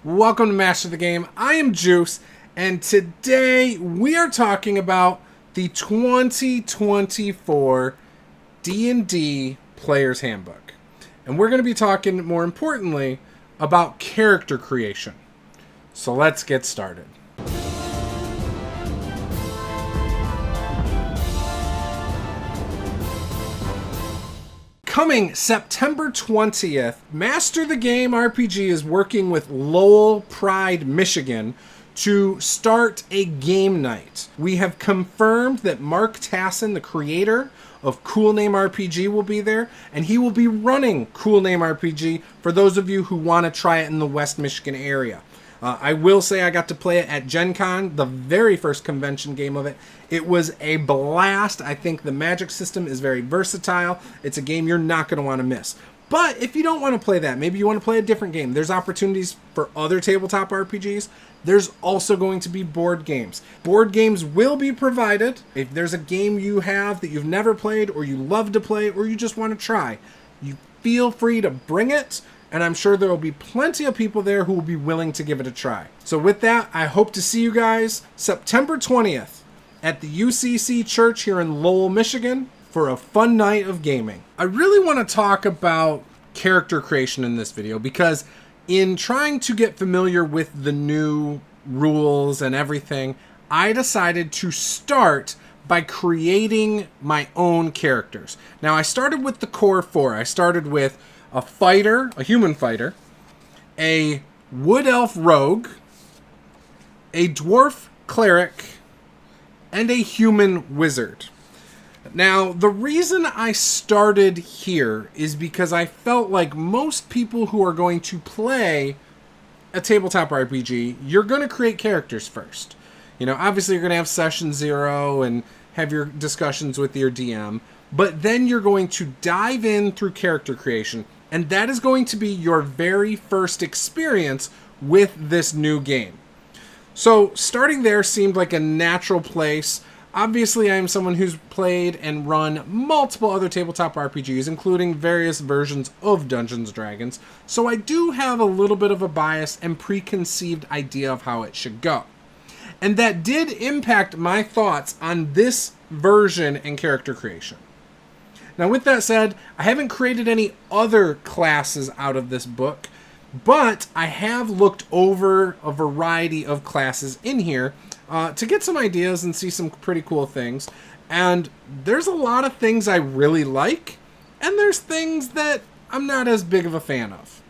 Welcome to Master the Game. I am Juice, and today we are talking about the 2024 D&D Player's Handbook. And we're going to be talking, more importantly, about character creation. So let's get started. Coming September 20th, Master the Game RPG is working with Lowell Pride, Michigan to start a game night. We have confirmed that Mark Tassin, the creator of Cool Name RPG, will be there, and he will be running Cool Name RPG for those of you who want to try it in the West Michigan area. I will say I got to play it at Gen Con, the very first convention game of it. It was a blast. I think the magic system is very versatile. It's a game you're not going to want to miss. But if you don't want to play that, maybe you want to play a different game, there's opportunities for other tabletop RPGs. There's also going to be board games. Board games will be provided. If there's a game you have that you've never played, or you love to play, or you just want to try, you feel free to bring it. And I'm sure there will be plenty of people there who will be willing to give it a try. So with that, I hope to see you guys September 20th at the UCC Church here in Lowell, Michigan for a fun night of gaming. I really want to talk about character creation in this video because in trying to get familiar with the new rules and everything, I decided to start by creating my own characters. Now, I started with the core four. I started with a fighter, a human fighter, a wood elf rogue, a dwarf cleric, and a human wizard. Now, the reason I started here is because I felt like most people who are going to play a tabletop RPG, you're going to create characters first. You know, obviously you're going to have session 0 and have your discussions with your DM, but then you're going to dive in through character creation. And that is going to be your very first experience with this new game. So starting there seemed like a natural place. Obviously, I am someone who's played and run multiple other tabletop RPGs, including various versions of Dungeons & Dragons. So I do have a little bit of a bias and preconceived idea of how it should go. And that did impact my thoughts on this version and character creation. Now, with that said, I haven't created any other classes out of this book, but I have looked over a variety of classes in here to get some ideas and see some pretty cool things. And there's a lot of things I really like, and there's things that I'm not as big of a fan of.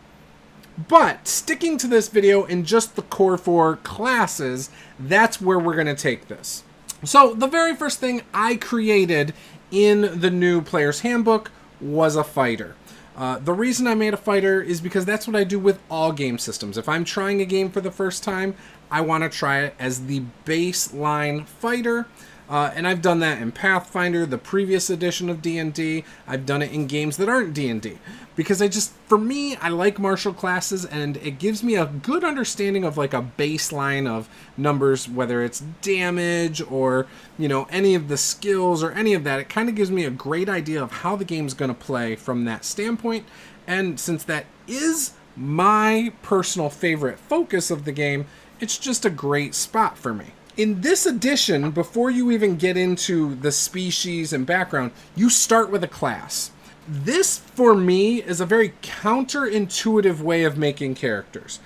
But sticking to this video in just the core 4 classes, that's where we're going to take this. So the very first thing I created in the new Player's Handbook was a fighter. The reason I made a fighter is because that's what I do with all game systems. If I'm trying a game for the first time, I want to try it as the baseline fighter. And I've done that in Pathfinder, the previous edition of D&D. I've done it in games that aren't D&D. Because for me, I like martial classes, and it gives me a good understanding of like a baseline of numbers, whether it's damage or, you know, any of the skills or any of that. It kind of gives me a great idea of how the game's going to play from that standpoint. And since that is my personal favorite focus of the game, it's just a great spot for me. In this edition, before you even get into the species and background, you start with a class. This, for me, is a very counterintuitive way of making characters.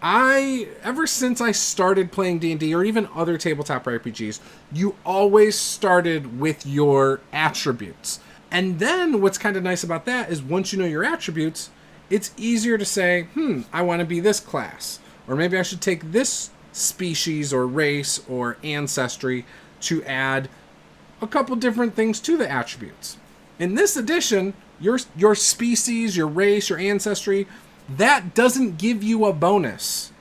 Ever since I started playing D&D or even other tabletop RPGs, you always started with your attributes. And then what's kind of nice about that is once you know your attributes, it's easier to say, I want to be this class. Or maybe I should take this species or race or ancestry to add a couple different things to the attributes. In this edition, your species, your race, your ancestry, that doesn't give you a bonus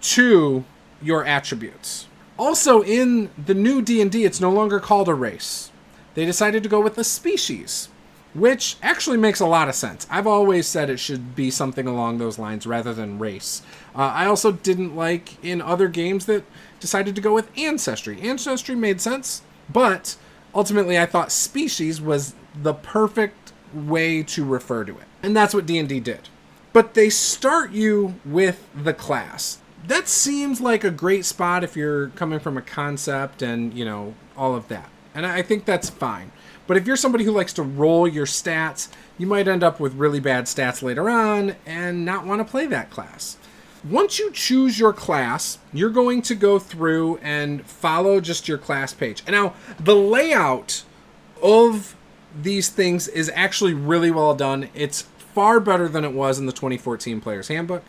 to your attributes. Also, in the new D&D, it's no longer called a race. They decided to go with a species, which actually makes a lot of sense. I've always said it should be something along those lines rather than race. I also didn't like in other games that decided to go with ancestry. Ancestry made sense, but ultimately I thought species was the perfect way to refer to it. And that's what D&D did. But they start you with the class. that seems like a great spot if you're coming from a concept and, all of that. And I think that's fine. But if you're somebody who likes to roll your stats, you might end up with really bad stats later on and not want to play that class. Once you choose your class, you're going to go through and follow just your class page. And now, the layout of these things is actually really well done. It's far better than it was in the 2014 Player's Handbook.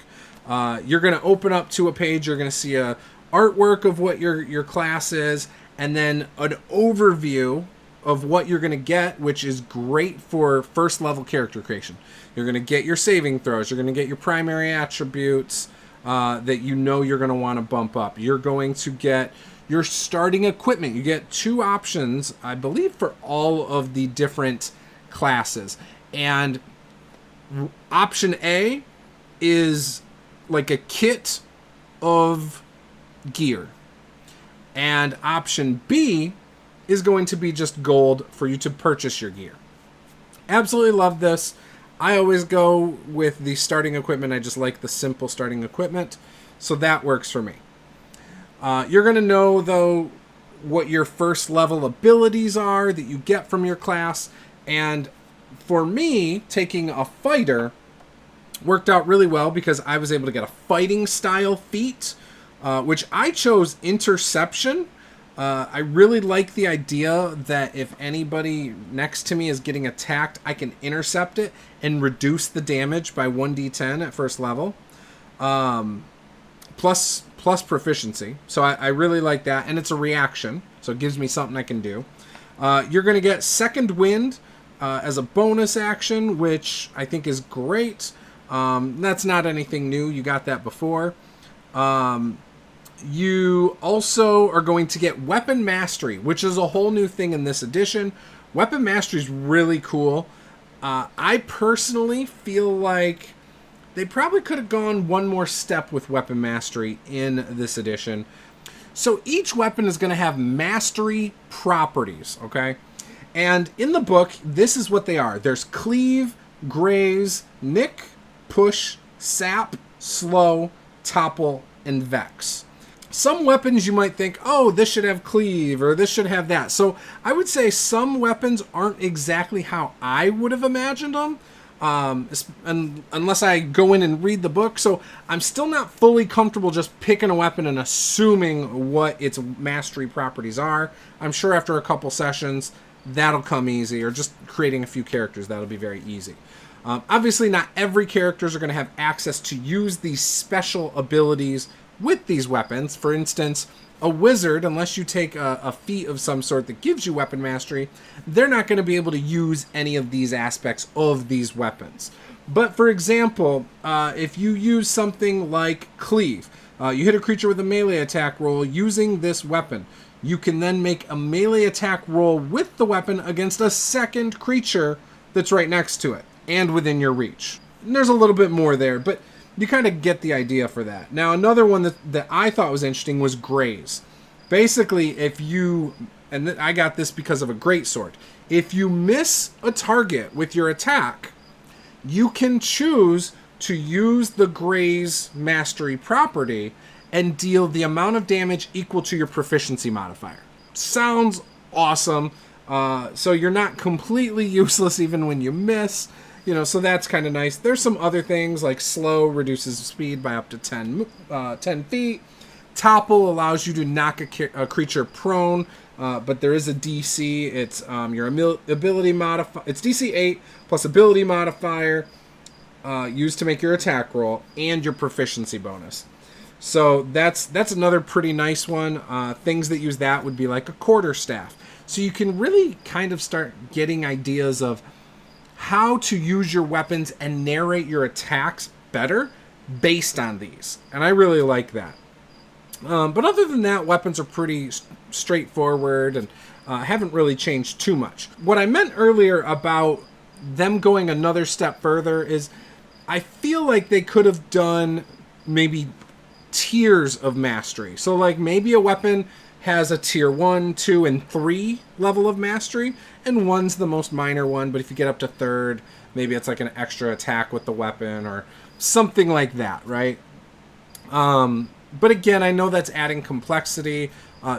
You're going to open up to a page. You're going to see a artwork of what your class is, and then an overview of what you're going to get, which is great for first level character creation. You're going to get your saving throws. You're going to get your primary attributes that you're going to want to bump up. You're going to get your starting equipment. You get 2 options, I believe, for all of the different classes. And option A is like a kit of gear. And option B is going to be just gold for you to purchase your gear. Absolutely love this. I always go with the starting equipment. I just like the simple starting equipment. So that works for me. You're going to know, though, what your first level abilities are that you get from your class. And for me, taking a fighter worked out really well because I was able to get a fighting style feat, which I chose interception. I really like the idea that if anybody next to me is getting attacked, I can intercept it and reduce the damage by 1d10 at first level, plus proficiency. So I really like that, and it's a reaction, so it gives me something I can do. You're going to get Second Wind as a bonus action, which I think is great. That's not anything new. You got that before. You also are going to get Weapon Mastery, which is a whole new thing in this edition. Weapon Mastery is really cool. I personally feel like they probably could have gone one more step with Weapon Mastery in this edition. So each weapon is going to have mastery properties, okay? And in the book, this is what they are. There's Cleave, Graze, Nick, Push, Sap, Slow, Topple, and Vex. Some weapons you might think, oh, this should have Cleave, or this should have that. So I would say some weapons aren't exactly how I would have imagined them, unless I go in and read the book. So I'm still not fully comfortable just picking a weapon and assuming what its mastery properties are. I'm sure after a couple sessions, that'll come easy, or just creating a few characters, that'll be very easy. Obviously, not every characters are going to have access to use these special abilities with these weapons. For instance, a wizard, unless you take a feat of some sort that gives you weapon mastery, they're not going to be able to use any of these aspects of these weapons. But for example, if you use something like Cleave, you hit a creature with a melee attack roll using this weapon, you can then make a melee attack roll with the weapon against a second creature that's right next to it and within your reach. And there's a little bit more there, but you kind of get the idea for that. Now, another one that I thought was interesting was Graze. Basically, if you, and I got this because of a greatsword, if you miss a target with your attack, you can choose to use the Graze mastery property and deal the amount of damage equal to your proficiency modifier. Sounds awesome. So you're not completely useless even when you miss. So that's kind of nice. There's some other things like Slow reduces speed by up to 10 feet. Topple allows you to knock a creature prone, but there is a DC. It's your ability modifier. It's DC 8 plus ability modifier used to make your attack roll and your proficiency bonus. So that's another pretty nice one. Things that use that would be like a quarterstaff. So you can really kind of start getting ideas of how to use your weapons and narrate your attacks better based on these. And I really like that. But other than that, weapons are pretty straightforward and haven't really changed too much. What I meant earlier about them going another step further is I feel like they could have done maybe tiers of mastery. So like maybe a weapon has a tier 1, 2, and 3 level of mastery, and 1's the most minor one, but if you get up to 3rd, maybe it's like an extra attack with the weapon or something like that, right? But again, I know that's adding complexity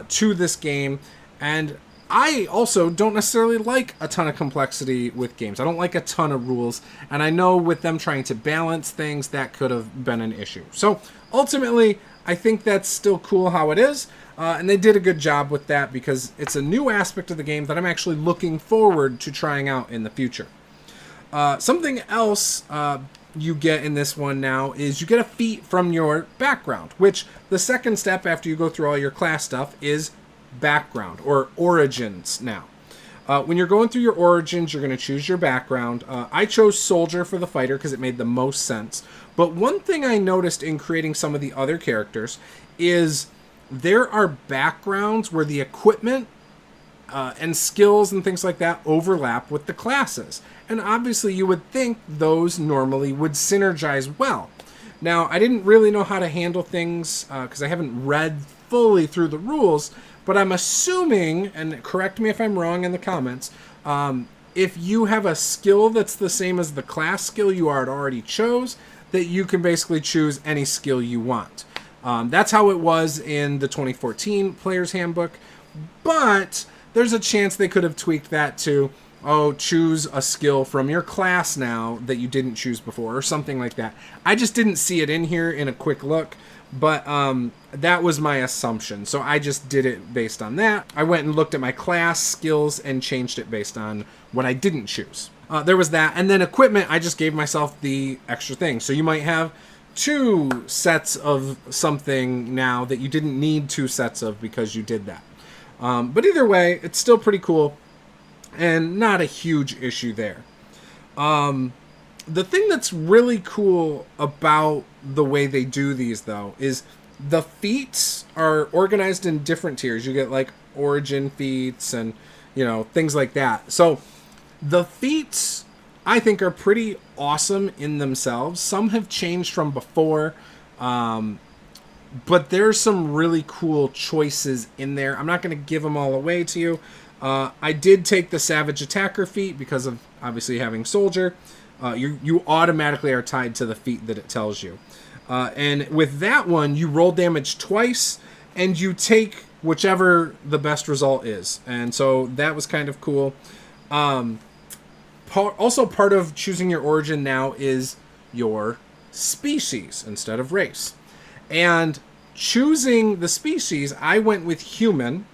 to this game, and I also don't necessarily like a ton of complexity with games. I don't like a ton of rules, and I know with them trying to balance things, that could have been an issue. So ultimately, I think that's still cool how it is, and they did a good job with that because it's a new aspect of the game that I'm actually looking forward to trying out in the future. Something else you get in this one now is you get a feat from your background, which the second step after you go through all your class stuff is background or origins now. When you're going through your origins, you're going to choose your background. I chose soldier for the fighter because it made the most sense. But one thing I noticed in creating some of the other characters is there are backgrounds where the equipment and skills and things like that overlap with the classes. And obviously you would think those normally would synergize well. Now, I didn't really know how to handle things because I haven't read fully through the rules, but I'm assuming, and correct me if I'm wrong in the comments, if you have a skill that's the same as the class skill you already chose, that you can basically choose any skill you want. That's how it was in the 2014 Player's Handbook, but there's a chance they could have tweaked that to, choose a skill from your class now that you didn't choose before, or something like that. I just didn't see it in here in a quick look, but that was my assumption. So I just did it based on that. I went and looked at my class skills and changed it based on what I didn't choose. There was that. And then equipment, I just gave myself the extra thing. So you might have 2 sets of something now that you didn't need 2 sets of because you did that. But either way, it's still pretty cool and not a huge issue there. The thing that's really cool about the way they do these, though, is the feats are organized in different tiers. You get like origin feats and, things like that. So the feats, I think, are pretty awesome in themselves. Some have changed from before, but there's some really cool choices in there. I'm not going to give them all away to you. I did take the Savage Attacker feat because of obviously having Soldier. You automatically are tied to the feat that it tells you. And with that one, you roll damage twice, and you take whichever the best result is. And so that was kind of cool. Also, part of choosing your origin now is your species instead of race. And choosing the species, I went with human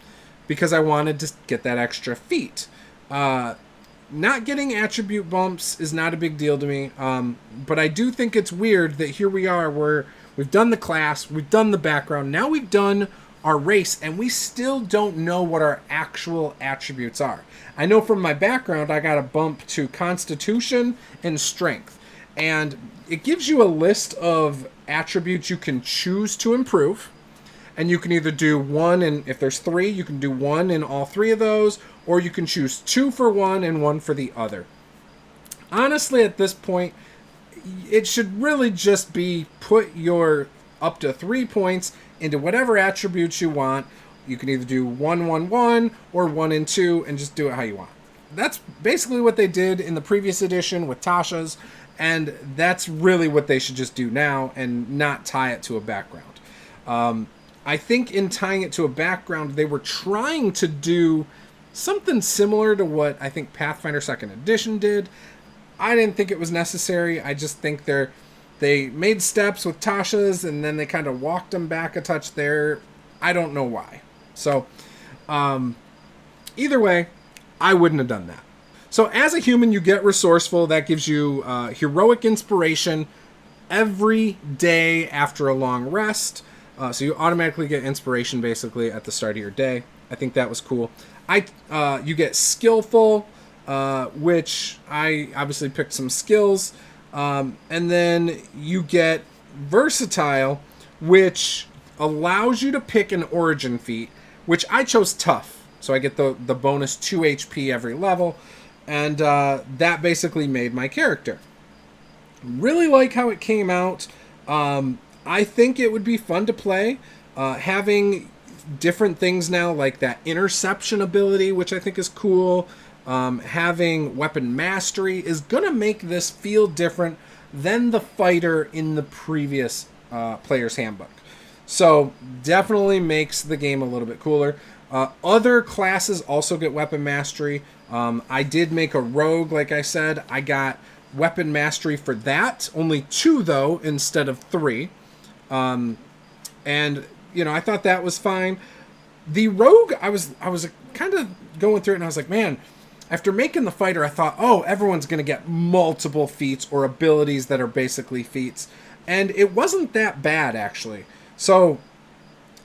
because I wanted to get that extra feat. Not getting attribute bumps is not a big deal to me, but I do think it's weird that here we are where we've done the class, we've done the background, now we've done our race, and we still don't know what our actual attributes are. I know from my background I got a bump to Constitution and Strength, and it gives you a list of attributes you can choose to improve, and you can either do one, and if there's 3, you can do 1 in all 3 of those, or you can choose 2 for one and 1 for the other. Honestly, at this point, it should really just be put your up to 3 points into whatever attributes you want. You can either do 1, 1, 1 or 1 and 2 and just do it how you want. That's basically what they did in the previous edition with Tasha's, and that's really what they should just do now and not tie it to a background. I think in tying it to a background, they were trying to do something similar to what I think Pathfinder 2nd Edition did. I didn't think it was necessary. I just think they made steps with Tasha's and then they kind of walked them back a touch there. I don't know why. So, either way, I wouldn't have done that. So as a human, you get resourceful. That gives you heroic inspiration every day after a long rest. So you automatically get inspiration basically at the start of your day. I think that was cool. You get skillful, which I obviously picked some skills. And then you get versatile, which allows you to pick an origin feat, which I chose tough. So I get the bonus 2 HP every level. And that basically made my character. Really like how it came out. I think it would be fun to play. Having different things now, like that interception ability, which I think is cool. Having weapon mastery is going to make this feel different than the fighter in the previous Player's Handbook. So definitely makes the game a little bit cooler. Other classes also get weapon mastery. I did make a rogue, like I said. I got weapon mastery for that. Only 2 though instead of 3. And I thought that was fine. The rogue, I was kind of going through it, and I was like, man, after making the fighter, I thought, oh, everyone's going to get multiple feats or abilities that are basically feats. And it wasn't that bad, actually. So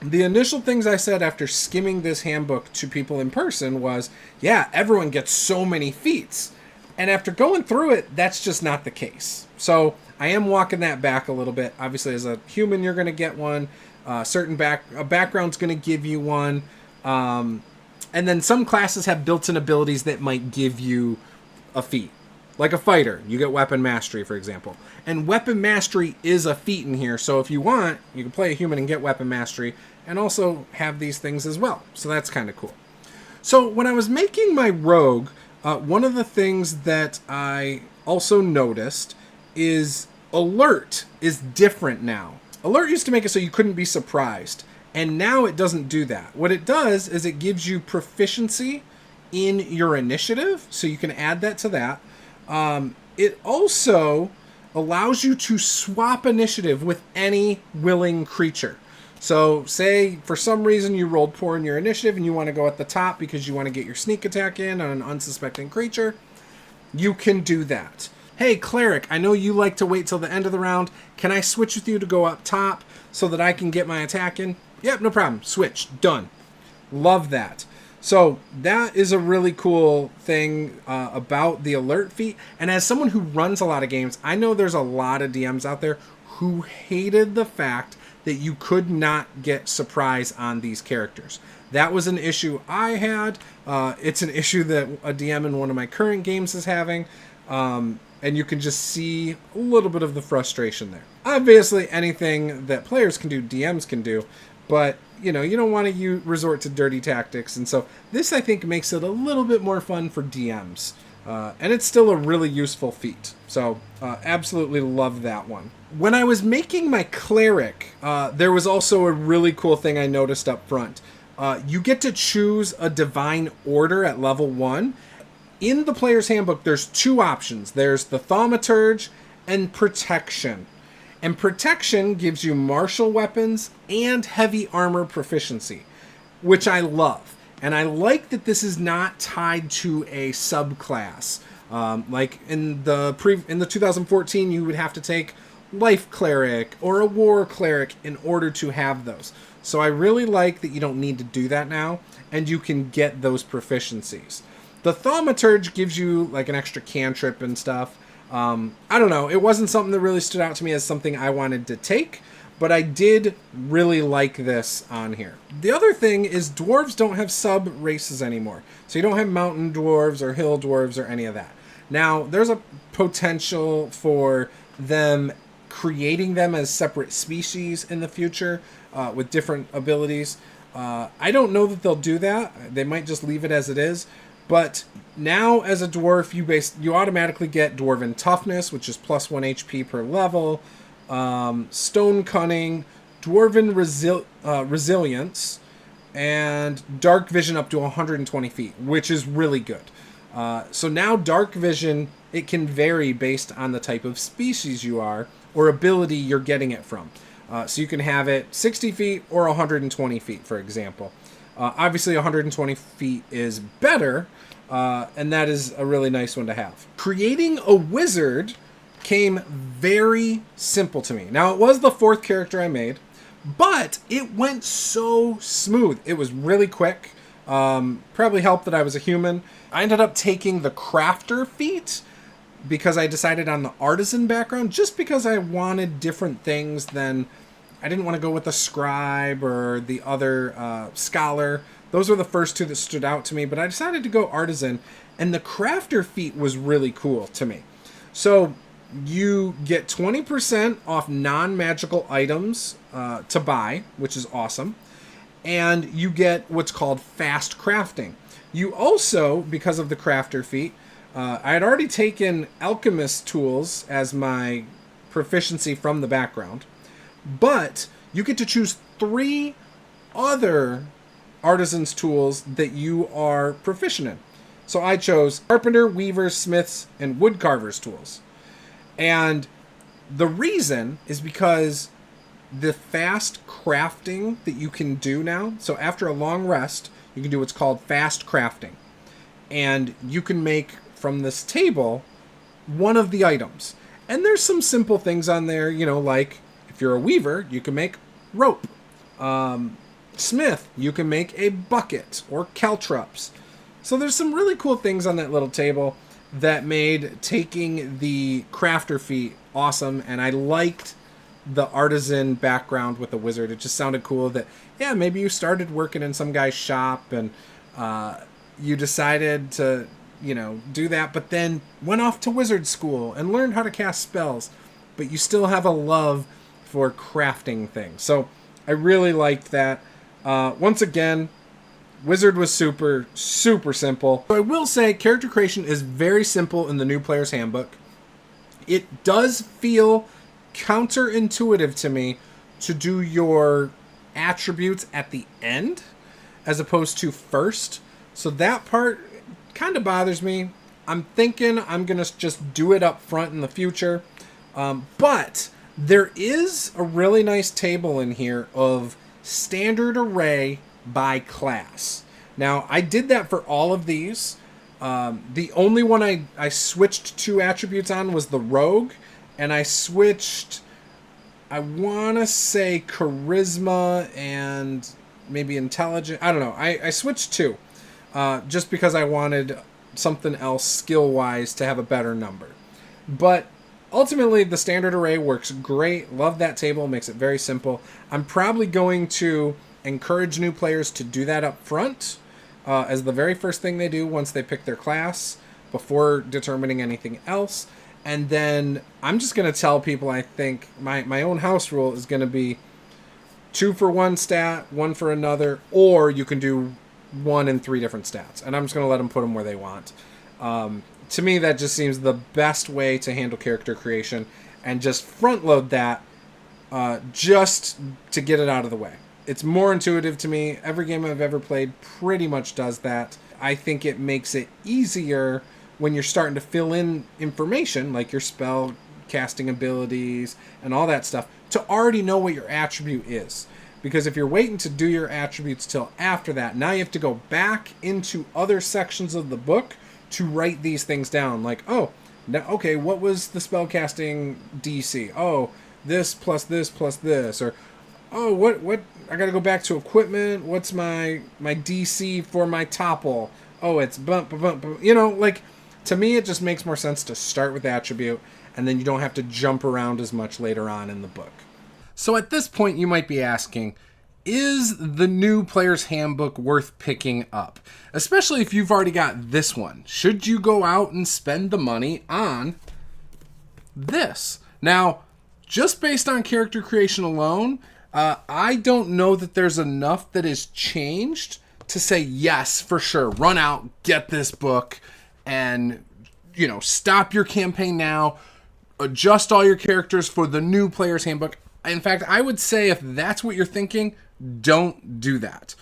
the initial things I said after skimming this handbook to people in person was, yeah, everyone gets so many feats. And after going through it, that's just not the case. So I am walking that back a little bit. Obviously, as a human, you're going to get one. A background's going to give you one. And then some classes have built-in abilities that might give you a feat. Like a fighter, you get weapon mastery, for example. And weapon mastery is a feat in here, so if you want, you can play a human and get weapon mastery, and also have these things as well. So that's kind of cool. So when I was making my rogue, one of the things that I also noticed is alert is different now. Alert used to make it so you couldn't be surprised. And now it doesn't do that. What it does is it gives you proficiency in your initiative, so you can add that to that. It also allows you to swap initiative with any willing creature. So say for some reason you rolled poor in your initiative and you want to go at the top because you want to get your sneak attack in on an unsuspecting creature, you can do that. Hey, Cleric, I know you like to wait till the end of the round. Can I switch with you to go up top so that I can get my attack in? Yep, no problem. Switch. Done. Love that. So that is a really cool thing about the alert feat. And as someone who runs a lot of games, I know there's a lot of DMs out there who hated the fact that you could not get surprise on these characters. That was an issue I had. It's an issue that a DM in one of my current games is having. And you can just see a little bit of the frustration there. Obviously, anything that players can do, DMs can do. But, you don't want to resort to dirty tactics. And so this, I think, makes it a little bit more fun for DMs. And it's still a really useful feat. So absolutely love that one. When I was making my cleric, there was also a really cool thing I noticed up front. You get to choose a divine order at level 1. In the player's handbook, there's 2 options. There's the thaumaturge and protection. And protection gives you martial weapons and heavy armor proficiency, which I love. And I like that this is not tied to a subclass. Like in the 2014, you would have to take life cleric or a war cleric in order to have those. So I really like that you don't need to do that now, and you can get those proficiencies. The thaumaturge gives you like an extra cantrip and stuff. I don't know. It wasn't something that really stood out to me as something I wanted to take, but I did really like this on here. The other thing is dwarves don't have sub-races anymore. So you don't have mountain dwarves or hill dwarves or any of that. Now, there's a potential for them creating them as separate species in the future with different abilities. I don't know that they'll do that. They might just leave it as it is. But now, as a dwarf, you automatically get dwarven toughness, which is plus 1 HP per level, stone cunning, dwarven resilience, and dark vision up to 120 feet, which is really good. So now dark vision, it can vary based on the type of species you are or ability you're getting it from. So you can have it 60 feet or 120 feet, for example. Obviously, 120 feet is better, and that is a really nice one to have. Creating a wizard came very simple to me. Now, it was the 4th character I made, but it went so smooth. It was really quick. Probably helped that I was a human. I ended up taking the crafter feat because I decided on the artisan background, just because I wanted different things than... I didn't want to go with the scribe or the other scholar. Those were the first 2 that stood out to me, but I decided to go artisan, and the crafter feat was really cool to me. So you get 20% off non-magical items to buy, which is awesome, and you get what's called fast crafting. You also, because of the crafter feat, I had already taken alchemist tools as my proficiency from the background. But you get to choose 3 other artisans' tools that you are proficient in. So I chose carpenter, weavers, smiths, and woodcarvers' tools. And the reason is because the fast crafting that you can do now, so after a long rest, you can do what's called fast crafting. And you can make from this table one of the items. And there's some simple things on there, like if you're a weaver, you can make rope. Smith, you can make a bucket or caltrops. So there's some really cool things on that little table that made taking the crafter feat awesome. And I liked the artisan background with the wizard. It just sounded cool that, yeah, maybe you started working in some guy's shop and you decided to, do that, but then went off to wizard school and learned how to cast spells, but you still have a love for crafting things. So I really liked that. Once again, wizard was super, super simple. So I will say character creation is very simple in the new player's handbook. It does feel counterintuitive to me to do your attributes at the end as opposed to first. So that part kind of bothers me. I'm thinking I'm going to just do it up front in the future. But there is a really nice table in here of standard array by class. Now, I did that for all of these. The only one I switched 2 attributes on was the rogue. And I switched, I want to say charisma and maybe intelligence. I don't know. I switched 2 just because I wanted something else skill-wise to have a better number. But ultimately, the standard array works great. Love that table. Makes it very simple. I'm probably going to encourage new players to do that up front as the very first thing they do once they pick their class before determining anything else. And then I'm just going to tell people, I think my own house rule is going to be 2 for one stat, 1 for another, or you can do 1 and 3 different stats. And I'm just going to let them put them where they want. To me, that just seems the best way to handle character creation and just front load that just to get it out of the way. It's more intuitive to me. Every game I've ever played pretty much does that. I think it makes it easier when you're starting to fill in information like your spell casting abilities and all that stuff to already know what your attribute is. Because if you're waiting to do your attributes till after that, now you have to go back into other sections of the book to write these things down. Like, oh, now, okay, what was the spell casting DC? Oh, this plus this plus this. Or, oh, what? I got to go back to equipment. What's my DC for my topple? Oh, it's bump. Like, to me, it just makes more sense to start with attribute, and then you don't have to jump around as much later on in the book. So at this point, you might be asking, is the new player's handbook worth picking up? Especially if you've already got this one. Should you go out and spend the money on this? Now, just based on character creation alone, I don't know that there's enough that is changed to say, yes, for sure, run out, get this book, and, stop your campaign now, adjust all your characters for the new player's handbook. In fact, I would say if that's what you're thinking, don't do that.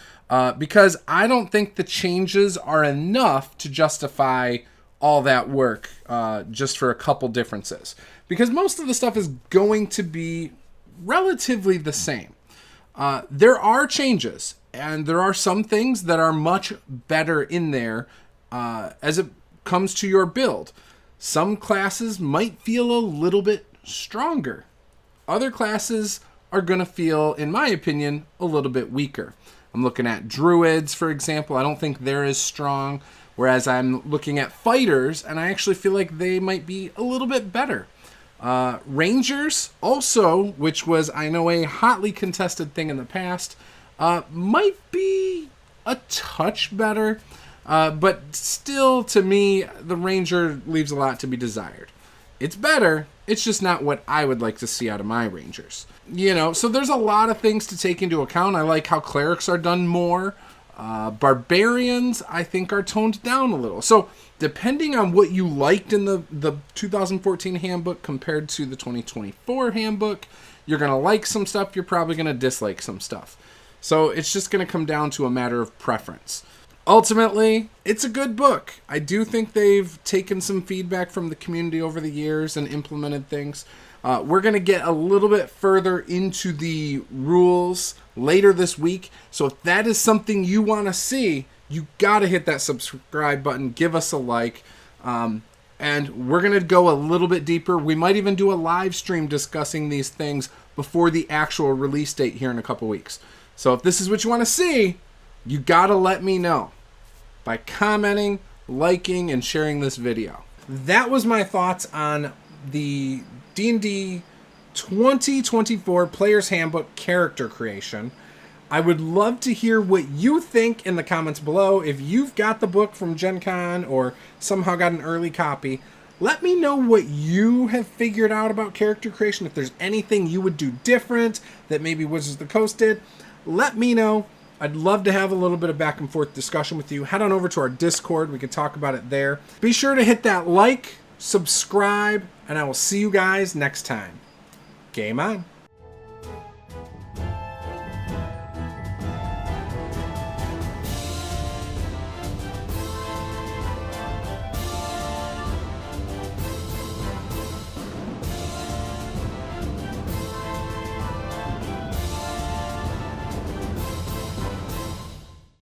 Because I don't think the changes are enough to justify all that work just for a couple differences. Because most of the stuff is going to be relatively the same. There are changes, and there are some things that are much better in there as it comes to your build. Some classes might feel a little bit stronger. Other classes are going to feel, in my opinion, a little bit weaker. I'm looking at druids, for example. I don't think they're as strong, whereas I'm looking at fighters, and I actually feel like they might be a little bit better. Rangers, also, which was, I know, a hotly contested thing in the past, might be a touch better, but still, to me, the Ranger leaves a lot to be desired. It's better, it's just not what I would like to see out of my Rangers. So there's a lot of things to take into account. I like how clerics are done more. Barbarians, I think, are toned down a little. So depending on what you liked in the 2014 handbook compared to the 2024 handbook, You're going to like some stuff. You're probably going to dislike some stuff. So it's just going to come down to a matter of preference. Ultimately, it's a good book. I do think they've taken some feedback from the community over the years and implemented things. We're going to get a little bit further into the rules later this week. So if that is something you want to see, you got to hit that subscribe button. Give us a like. And we're going to go a little bit deeper. We might even do a live stream discussing these things before the actual release date here in a couple weeks. So if this is what you want to see, you got to let me know by commenting, liking, and sharing this video. That was my thoughts on the D&D 2024 Player's Handbook character creation. I would love to hear what you think in the comments below. If you've got the book from Gen Con or somehow got an early copy, let me know what you have figured out about character creation. If there's anything you would do different that maybe Wizards of the Coast did, let me know. I'd love to have a little bit of back and forth discussion with you. Head on over to our Discord. We can talk about it there. Be sure to hit that like, subscribe, and I will see you guys next time. Game on.